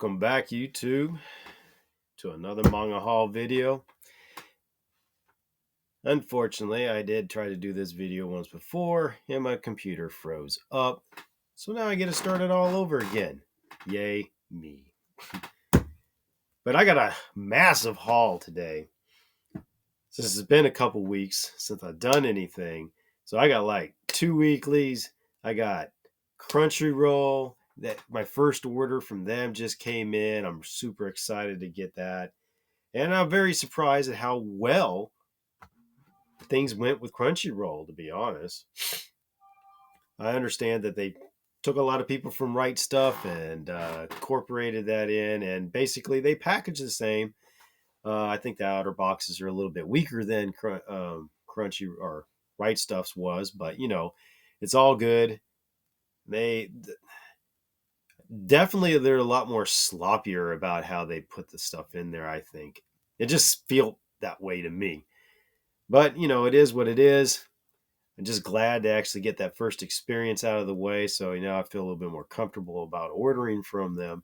Welcome back, YouTube, to another Manga Haul video. Unfortunately, I did try to do this video once before, and my computer froze up. So now I get to start it all over again. Yay, me. But I got a massive haul today. This has been a couple weeks since I've done anything. So I got like 2 weeklies. I got Crunchyroll. That my first order from them just came in. I'm super excited to get that. And I'm very surprised at how well things went with Crunchyroll, to be honest. I understand that they took a lot of people from Right Stuff and incorporated that in, and basically they package the same. I think the outer boxes are a little bit weaker than Crunchy or Right Stuff's was, but it's all good. They definitely they're a lot more sloppier about how they put the stuff in there. I think it just felt that way to me. But, it is what it is. I'm just glad to actually get that first experience out of the way. So, I feel a little bit more comfortable about ordering from them.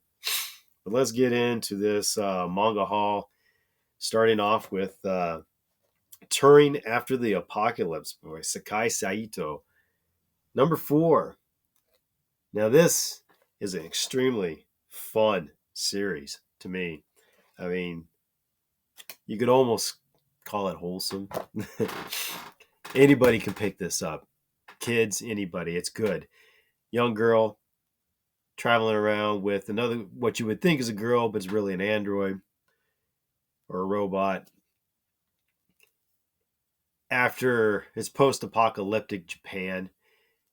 But let's get into this manga haul, starting off with Touring After the Apocalypse by Sakai Saito. Number 4. Now, this is an extremely fun series to me. I mean, you could almost call it wholesome. Anybody can pick this up. Kids, anybody. It's good. Young girl traveling around with another, what you would think is a girl, but it's really an android or a robot. After it's post-apocalyptic Japan,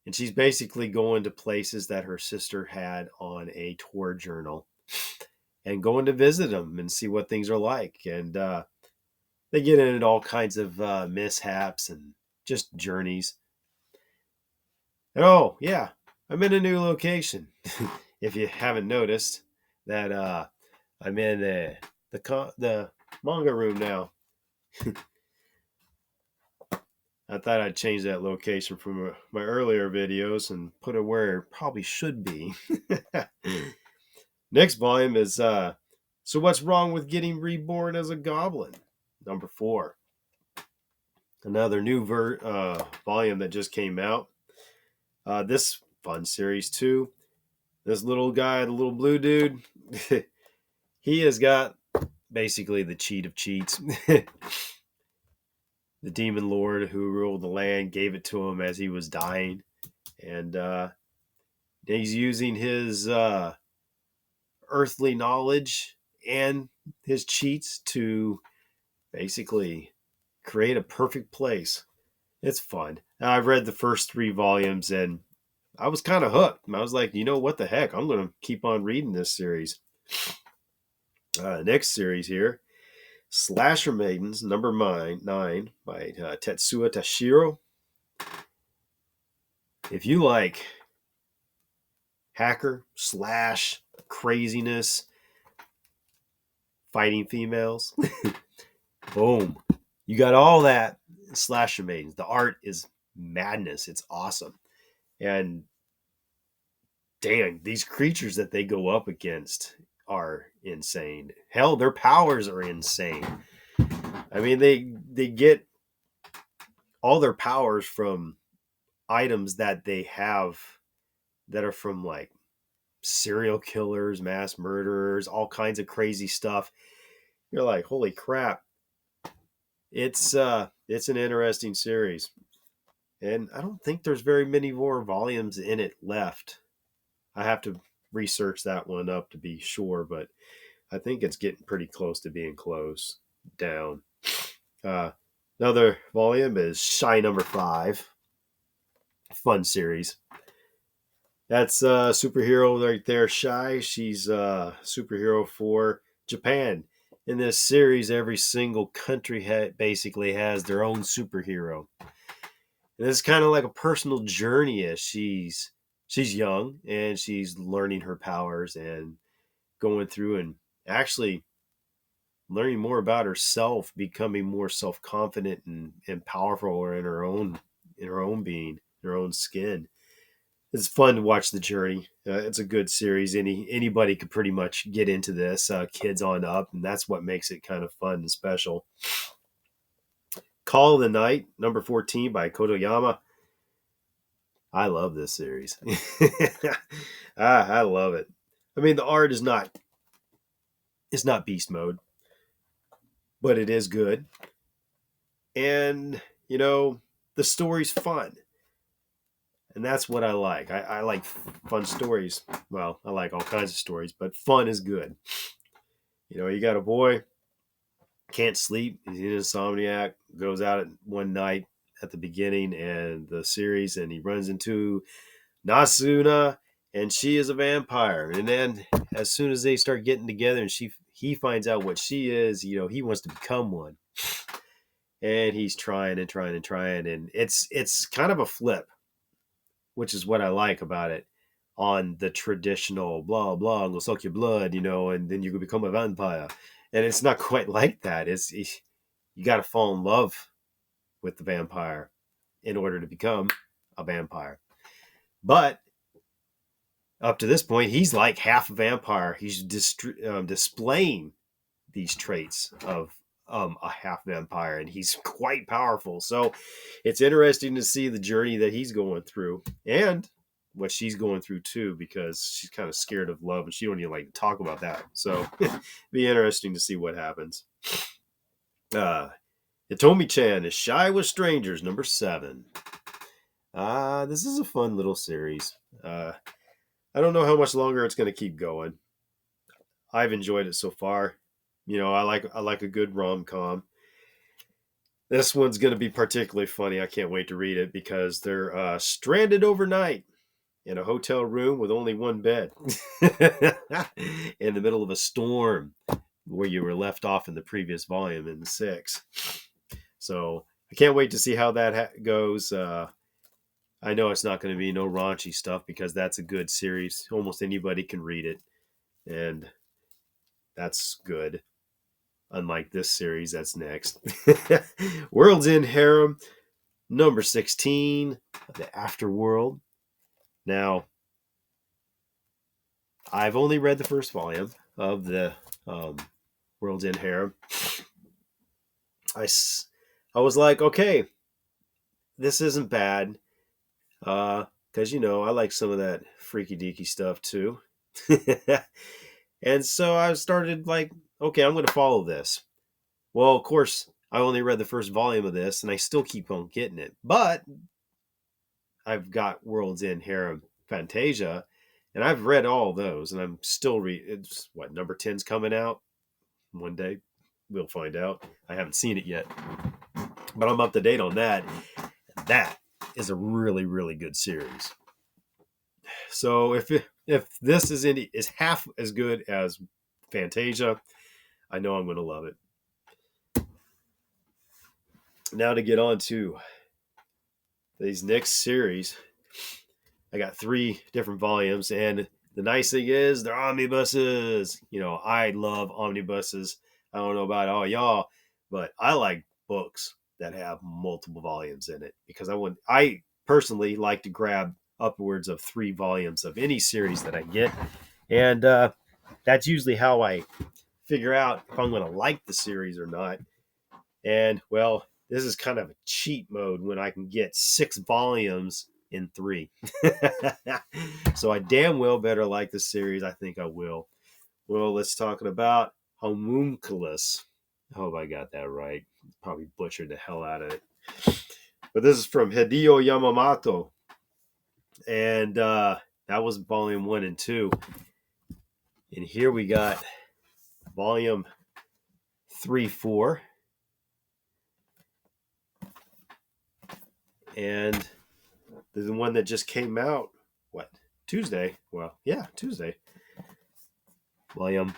and she's basically going to places that her sister had on a tour journal and going to visit them and see what things are like. And they get into all kinds of mishaps and just journeys. And oh, yeah, I'm in a new location. If you haven't noticed that I'm in the manga room now. I thought I'd change that location from my earlier videos and put it where it probably should be. Next volume is So What's Wrong with Getting Reborn as a Goblin? Number 4. Another new volume that just came out. This fun series too. This little guy, the little blue dude, he has got basically the cheat of cheats. The demon lord who ruled the land gave it to him as he was dying. And he's using his earthly knowledge and his cheats to basically create a perfect place. It's fun. I've read the first 3 volumes and I was kind of hooked. I was like, what the heck? I'm going to keep on reading this series. Next series here, Slasher Maidens, number 9 by Tetsuya Tashiro. If you like hacker, slash, craziness, fighting females, boom. You got all that in Slasher Maidens. The art is madness. It's awesome. And dang, these creatures that they go up against are insane. Hell, their powers are insane. I mean, they get all their powers from items that they have that are from like serial killers, mass murderers, all kinds of crazy stuff. You're like, holy crap. It's an interesting series. And I don't think there's very many more volumes in it left. I have to research that one up to be sure, but I think it's getting pretty close to being closed down. Another volume is Shy number 5. Fun series. That's a superhero right there, Shy. She's a superhero for Japan. In this series, every single country basically has their own superhero. And it's kind of like a personal journey as she's young and she's learning her powers and going through and actually learning more about herself, becoming more self-confident and powerful in her own being, her own skin. it's fun to watch the journey. It's a good series. Anybody could pretty much get into this, kids on up, and that's what makes it kind of fun and special. Call of the Night, number 14 by Kotoyama. I love this series. I love it. I mean, the art is not it's not beast mode, but it is good. And, the story's fun. And that's what I like. I like fun stories. Well, I like all kinds of stories, but fun is good. You got a boy, can't sleep. He's an insomniac, goes out at one night at the beginning and the series, and he runs into Nasuna, and she is a vampire. And then as soon as they start getting together and he finds out what she is, he wants to become one. And he's trying and trying and trying, and it's kind of a flip, which is what I like about it. On the traditional blah blah, I'm gonna suck your blood, and then you can become a vampire. And it's not quite like that. You got to fall in love with the vampire in order to become a vampire. But up to this point, he's like half a vampire. He's displaying these traits of a half vampire, and he's quite powerful. So it's interesting to see the journey that he's going through and what she's going through too, because she's kind of scared of love and she don't even like to talk about that. So be interesting to see what happens. Hitomi-chan is Shy with Strangers, number 7. This is a fun little series. I don't know how much longer it's going to keep going. I've enjoyed it so far. I like a good rom-com. This one's going to be particularly funny. I can't wait to read it because they're stranded overnight in a hotel room with only one bed in the middle of a storm where you were left off in the previous volume in the 6. So I can't wait to see how that goes. I know it's not going to be no raunchy stuff because that's a good series. Almost anybody can read it, and that's good. Unlike this series that's next. World's End Harem, number 16, The Afterworld. Now, I've only read the first volume of the World's End Harem. I was like, okay, this isn't bad. Because, I like some of that freaky deaky stuff too. And so I started like, okay, I'm going to follow this. Well, of course, I only read the first volume of this, and I still keep on getting it. But I've got World's End Harem Fantasia, and I've read all those, and I'm still it's what, number 10's coming out one day. We'll find out. I haven't seen it yet, but I'm up to date on that. That is a really, really good series. So if this is half as good as Fantasia, I know I'm going to love it. Now to get on to these next series, I got 3 different volumes, and the nice thing is they're omnibuses. I love omnibuses. I don't know about all y'all, but I like books that have multiple volumes in it because I personally like to grab upwards of 3 volumes of any series that I get, and that's usually how I figure out if I'm going to like the series or not. And well, this is kind of a cheat mode when I can get 6 volumes in 3. So I damn well better like the series. I think I will. Well, let's talk about Homunculus. I hope I got that right. Probably butchered the hell out of it. But this is from Hideo Yamamoto. And that was volume 1 and 2. And here we got volume 3, 4. And the one that just came out, Tuesday? Well, yeah, Tuesday. Volume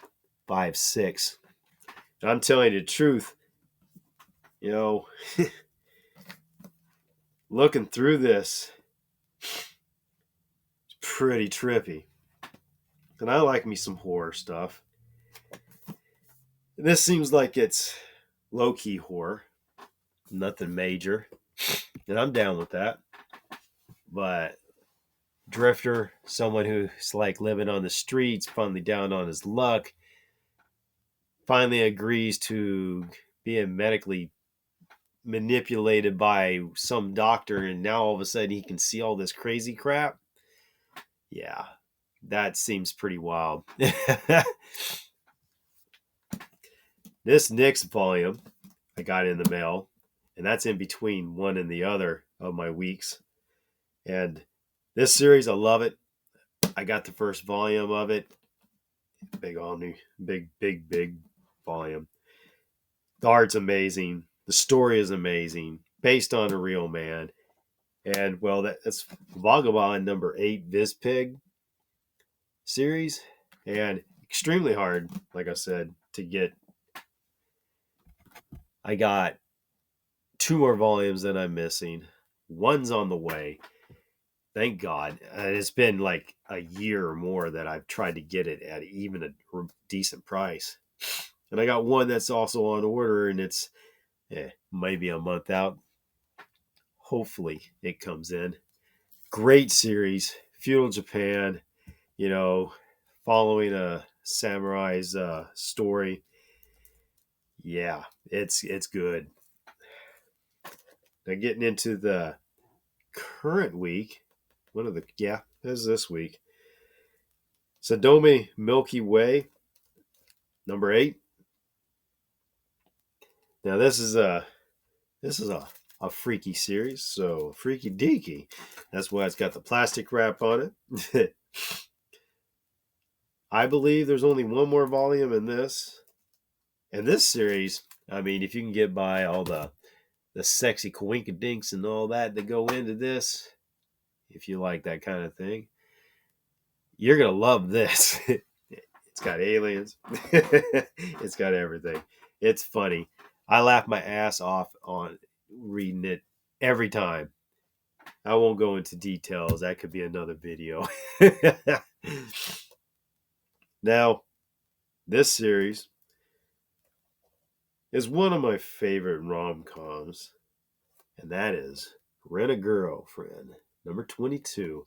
5, 6. And I'm telling you the truth, looking through this, it's pretty trippy. And I like me some horror stuff. And this seems like it's low-key horror. Nothing major. And I'm down with that. But drifter, someone who's like living on the streets, finally down on his luck, finally agrees to being medically manipulated by some doctor, and now all of a sudden he can see all this crazy crap. Yeah, that seems pretty wild. This next volume I got in the mail, and that's in between one and the other of my weeks. And this series, I love it. I got the first volume of it. Big omni, big volume. The art's amazing. The story is amazing, based on a real man. And well, that's Vagabond number 8 Vispig series, and extremely hard, like I said, to get. I got 2 more volumes that I'm missing. One's on the way. Thank God. It's been like a year or more that I've tried to get it at even a decent price. And I got one that's also on order, and it's maybe a month out. Hopefully it comes in. Great series. Feudal Japan, following a samurai's story. Yeah, it's good. Now getting into the current week, this is this week. Sodome Milky Way, number 8. Now this is a freaky series, so freaky deaky. That's why it's got the plastic wrap on it. I believe there's only one more volume in this. And this series, I mean, if you can get by all the sexy coinkadinks and all that go into this, if you like that kind of thing, you're going to love this. It's got aliens. It's got everything. It's funny. I laugh my ass off on reading it every time. I won't go into details. That could be another video. Now, this series is one of my favorite rom-coms, and that is Rent a Girlfriend, number 22.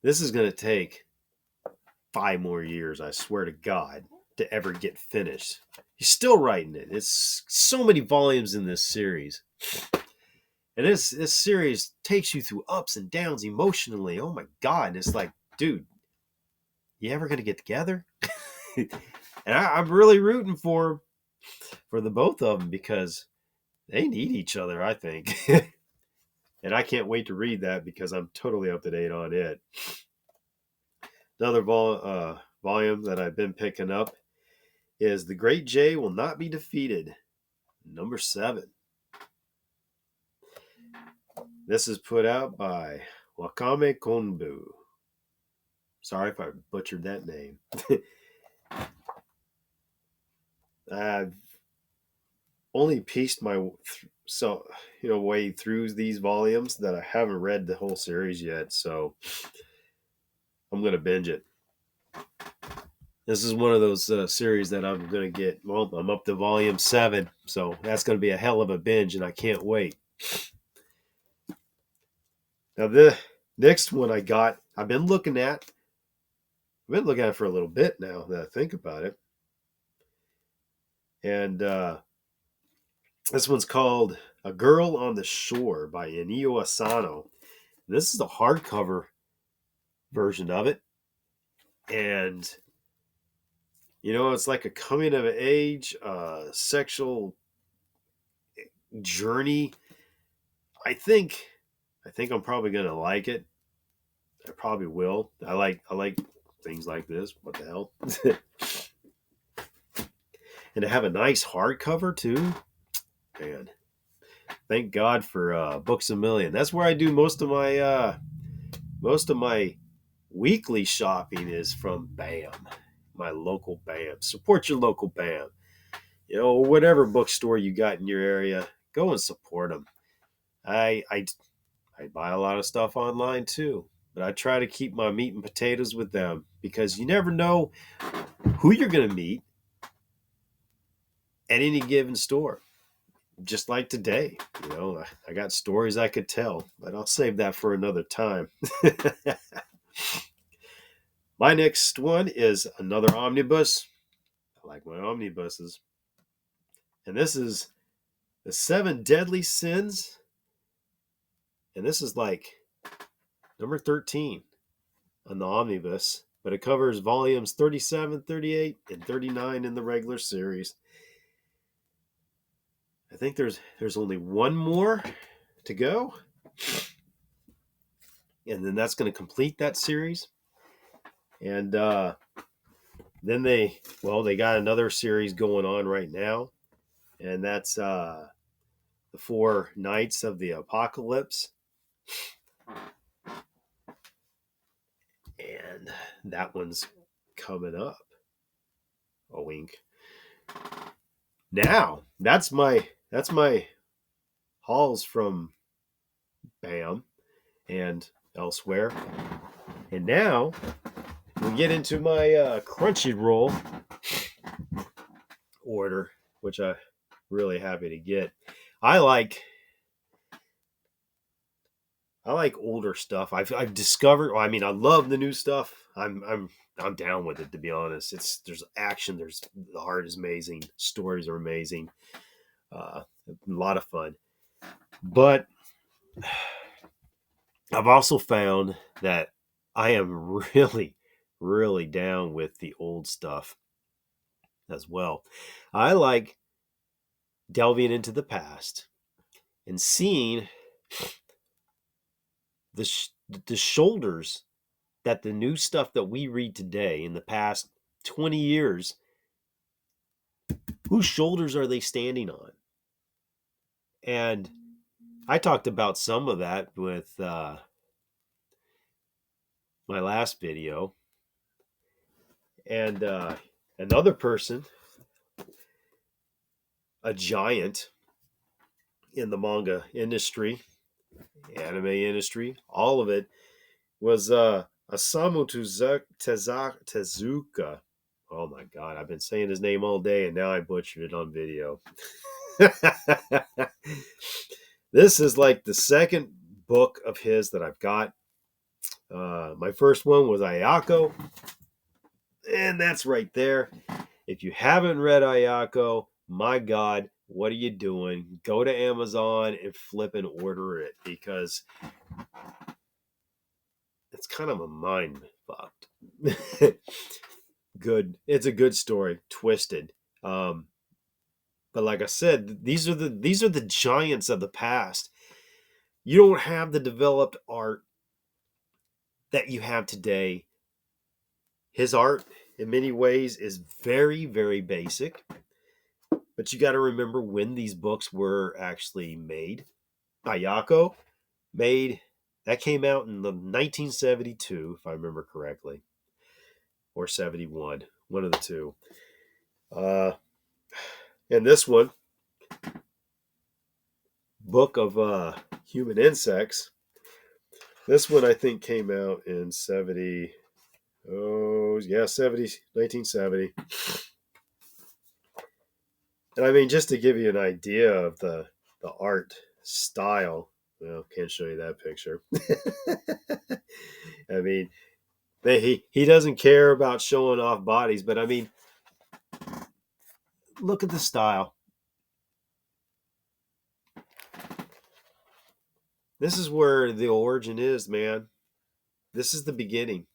This is going to take 5 more years, I swear to God, to ever get finished. He's still writing it. It's so many volumes in this series. And this series takes you through ups and downs emotionally. Oh my God. And it's like, dude, you ever going to get together? And I'm really rooting for the both of them, because they need each other, I think. And I can't wait to read that because I'm totally up to date on it. Another volume that I've been picking up is The Great J Will Not Be Defeated, number 7. This is put out by Wakame Konbu. Sorry if I butchered that name. I've only pieced my way through these volumes that I haven't read the whole series yet, so I'm going to binge it. This is one of those series that I'm going to get. Well, I'm up to volume 7, so that's going to be a hell of a binge, and I can't wait. Now, the next one I've been looking at for a little bit now that I think about it. And this one's called A Girl on the Shore by Inio Asano. This is the hardcover version of it. And, it's like a coming of age sexual journey. I think I'm probably going to like it. I probably will. I like things like this. What the hell? And to have a nice hardcover too. Man, thank God for Books A Million. That's where I do most of my weekly shopping is from BAM, my local BAM. Support your local BAM. Whatever bookstore you got in your area, go and support them. I buy a lot of stuff online too, but I try to keep my meat and potatoes with them, because you never know who you're going to meet at any given store. just like today. I got stories I could tell, but I'll save that for another time. My next one is another omnibus. I like my omnibuses. And this is The Seven Deadly Sins. And this is like number 13 on the omnibus, but it covers volumes 37, 38, and 39 in the regular series. I think there's only one more to go, and then that's going to complete that series. And then they got another series going on right now, and that's the Four Nights of the Apocalypse, and that one's coming up. A wink. Now that's my hauls from BAM and elsewhere. And now we get into my Crunchyroll order, which I'm really happy to get. I like older stuff. I've discovered. Well, I mean, I love the new stuff. I'm down with it, to be honest. There's action. The art is amazing. Stories are amazing. A lot of fun. But I've also found that I am really, really down with the old stuff as well. I like delving into the past and seeing the shoulders that the new stuff that we read today in the past 20 years, whose shoulders are they standing on? And I talked about some of that with my last video. And another person, a giant in the manga industry, anime industry, all of it, was Osamu Tezuka. Oh my God, I've been saying his name all day and now I butchered it on video. This is like the second book of his that I've got. My first one was Ayako, and that's right there. If you haven't read Ayako, my God, what are you doing? Go to Amazon and flip and order it, because it's kind of a mind fucked. Good. It's a good story, twisted. But like I said, these are the giants of the past. You don't have the developed art that you have today. His art, in many ways, is very, very basic. But you got to remember when these books were actually made. Ayako that came out in the 1972, if I remember correctly, or 71, one of the two. And this one, Book of Human Insects, this one I think came out in 70. Oh, yeah, 1970. And I mean, just to give you an idea of the art style, well, can't show you that picture. I mean, he doesn't care about showing off bodies, but I mean, look at the style. This is where the origin is, man. This is the beginning.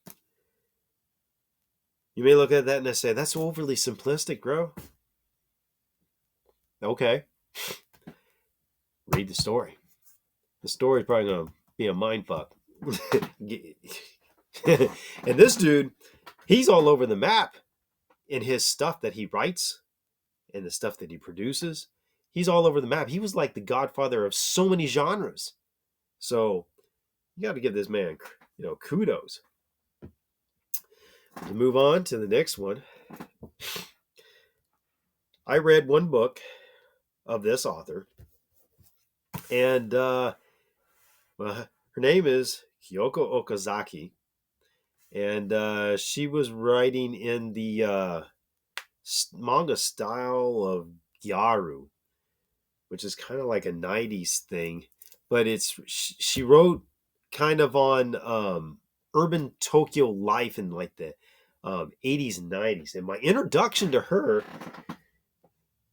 You may look at that and say, that's overly simplistic, bro. Okay. Read the story. The story is probably going to be a mindfuck. And this dude, he's all over the map in his stuff that he writes and the stuff that he produces. He's all over the map. He was like the godfather of so many genres. So you got to give this man, kudos. To move on to the next one, I read one book of this author, and her name is Kyoko Okazaki, and she was writing in the manga style of Gyaru. which is kind of like a 90s thing, but she wrote kind of on urban Tokyo life in like the 80s and 90s. And my introduction to her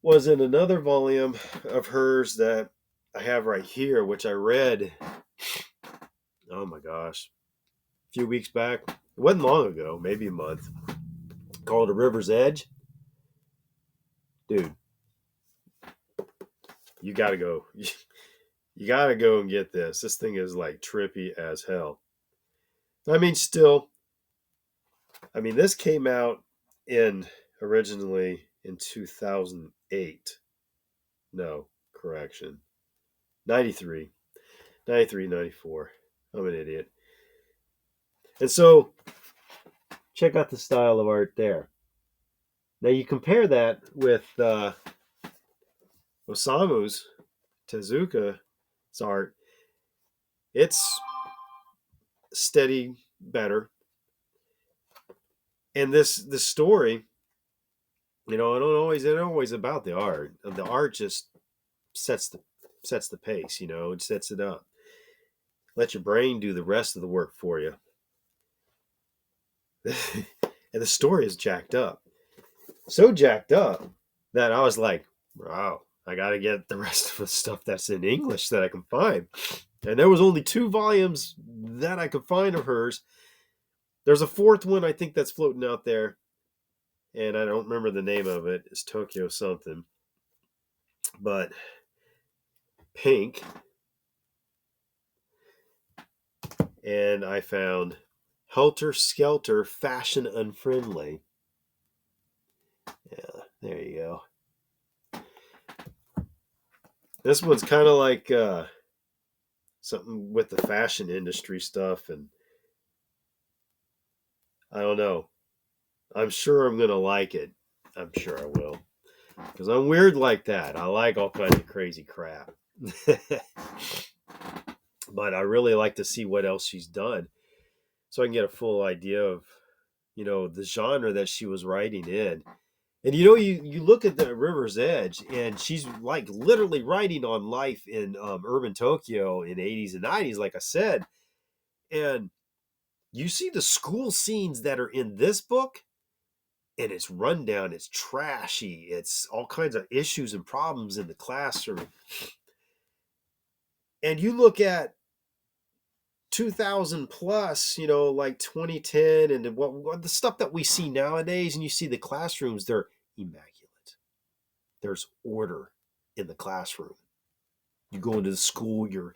was in another volume of hers that I have right here, which I read, oh my gosh, a few weeks back. It wasn't long ago, maybe a month, called A River's Edge. Dude, you gotta go. You gotta go and get this. This thing is like trippy as hell. I mean, still, this came out in originally in 2008. No, correction. 93. 93, 94. I'm an idiot. And so, check out the style of art there. Now you compare that with Osamu's Tezuka's art. It's steady better. And this story, it ain't always about the art. The art just sets the pace, it sets it up. Let your brain do the rest of the work for you. And the story is jacked up. So jacked up that I was like, wow, I got to get the rest of the stuff that's in English that I can find. And there was only 2 volumes that I could find of hers. There's a 4th one, I think, that's floating out there. And I don't remember the name of it. It's Tokyo something. But pink. And I found Helter Skelter Fashion Unfriendly. Yeah, there you go. This one's kind of like something with the fashion industry stuff, and I don't know. I'm sure I'm going to like it. I'm sure I will. Because I'm weird like that. I like all kinds of crazy crap. But I really like to see what else she's done so I can get a full idea of, the genre that she was writing in. And you look at the River's Edge, and she's like literally writing on life in urban Tokyo in the 80s and 90s, like I said. And you see the school scenes that are in this book, and it's rundown, it's trashy, it's all kinds of issues and problems in the classroom. And you look at 2000 plus, like 2010, and what the stuff that we see nowadays, and you see the classrooms, they're immaculate. There's order in the classroom. You go into the school, your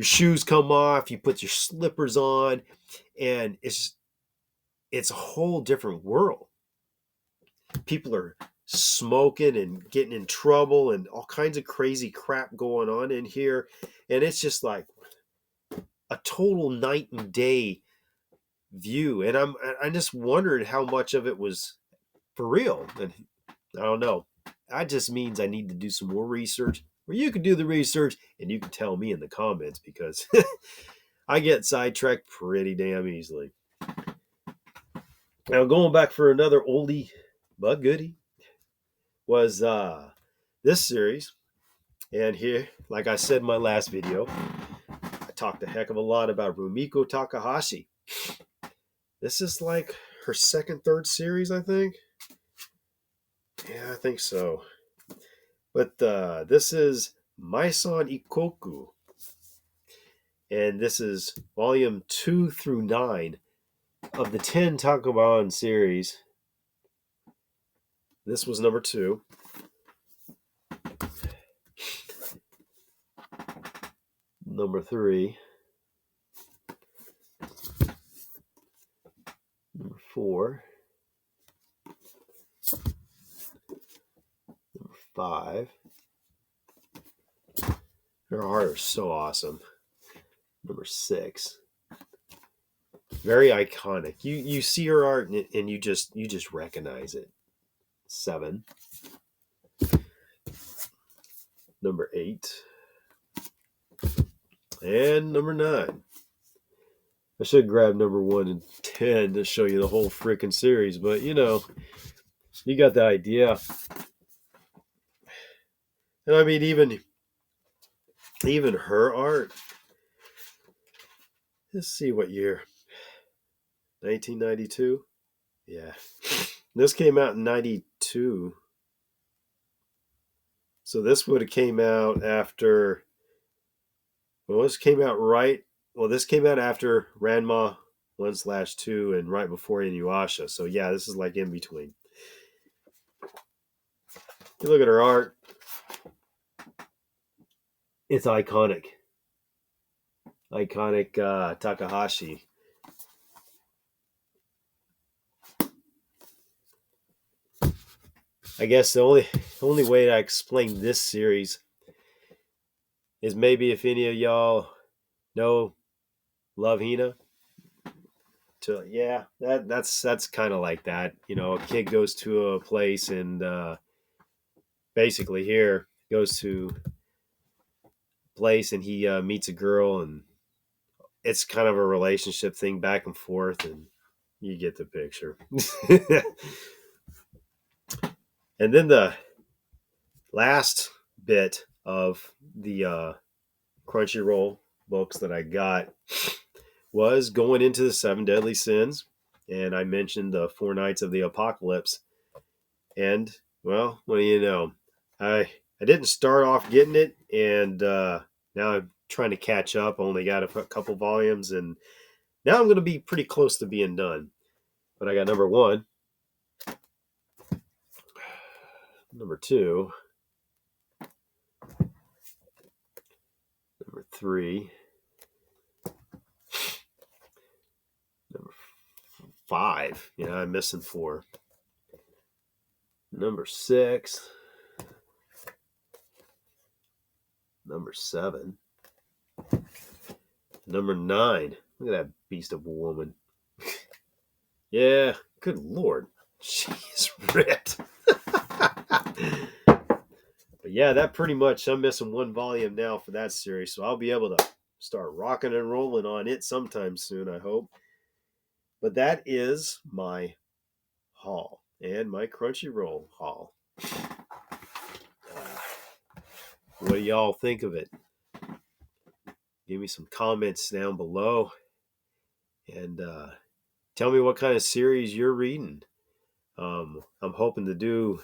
shoes come off, you put your slippers on, and it's a whole different world. People are smoking and getting in trouble and all kinds of crazy crap going on in here, and it's just like a total night and day view. And I just wondered how much of it was for real. And I don't know. That just means I need to do some more research, or you can do the research and you can tell me in the comments, because I get sidetracked pretty damn easily. Now, going back for another oldie but goodie was this series. And here, like I said in my last video, I talked a heck of a lot about Rumiko Takahashi. This is like her second, third series, I think. Yeah, I think so. But this is Maison Ikoku. And this is volume 2 through 9 of the 10 Takoban series. This was number 2. Number 3. Number 4. Number 5. Her art is so awesome. Number 6. Very iconic. You see her art and you just recognize it. 7. Number 8. And number 9. I should grab number 1 and 10 to show you the whole freaking series, but you got the idea. And I mean, even her art. Let's see what year. 1992. Yeah, this came out in 92. So this would have came out after. Well, this came out right. Well, this came out after Ranma 1/2 and right before Inuyasha. So yeah, this is like in between. You look at her art. It's iconic. Iconic Takahashi. I guess the only way to explain this series is maybe if any of y'all know Love Hina. To yeah, that's kind of like that. You know, a kid goes to a place and basically here goes to a place and he meets a girl and it's kind of a relationship thing back and forth and you get the picture. And then the last bit of the Crunchyroll books that I got was going into the Seven Deadly Sins, and I mentioned the Four Nights of the Apocalypse. And well, what do you know? I didn't start off getting it, and now I'm trying to catch up. I only got a couple volumes, and now I'm going to be pretty close to being done. But I got number 1, number 2, number 3, number 5. Yeah, I'm missing 4. Number 6, number 7, number 9. Look at that beast of a woman. Yeah, good lord. She's ripped. But yeah, that pretty much, I'm missing 1 volume now for that series, so I'll be able to start rocking and rolling on it sometime soon, I hope. But that is my haul and my Crunchyroll haul. What do y'all think of it? Give me some comments down below and tell me what kind of series you're reading. I'm hoping to do.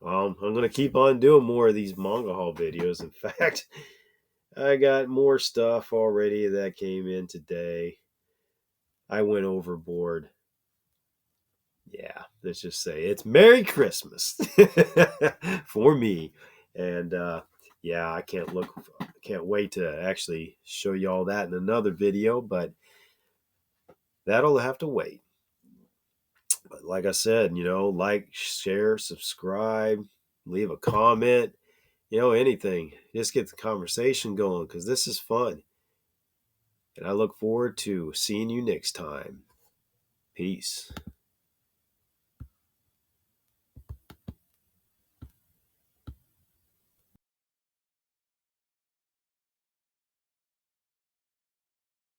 I'm going to keep on doing more of these Manga Haul videos. In fact, I got more stuff already that came in today. I went overboard. Yeah, let's just say it's Merry Christmas for me. And yeah, I can't wait to actually show you all that in another video, but that'll have to wait. But like I said, like, share, subscribe, leave a comment, anything. Just get the conversation going because this is fun. And I look forward to seeing you next time. Peace.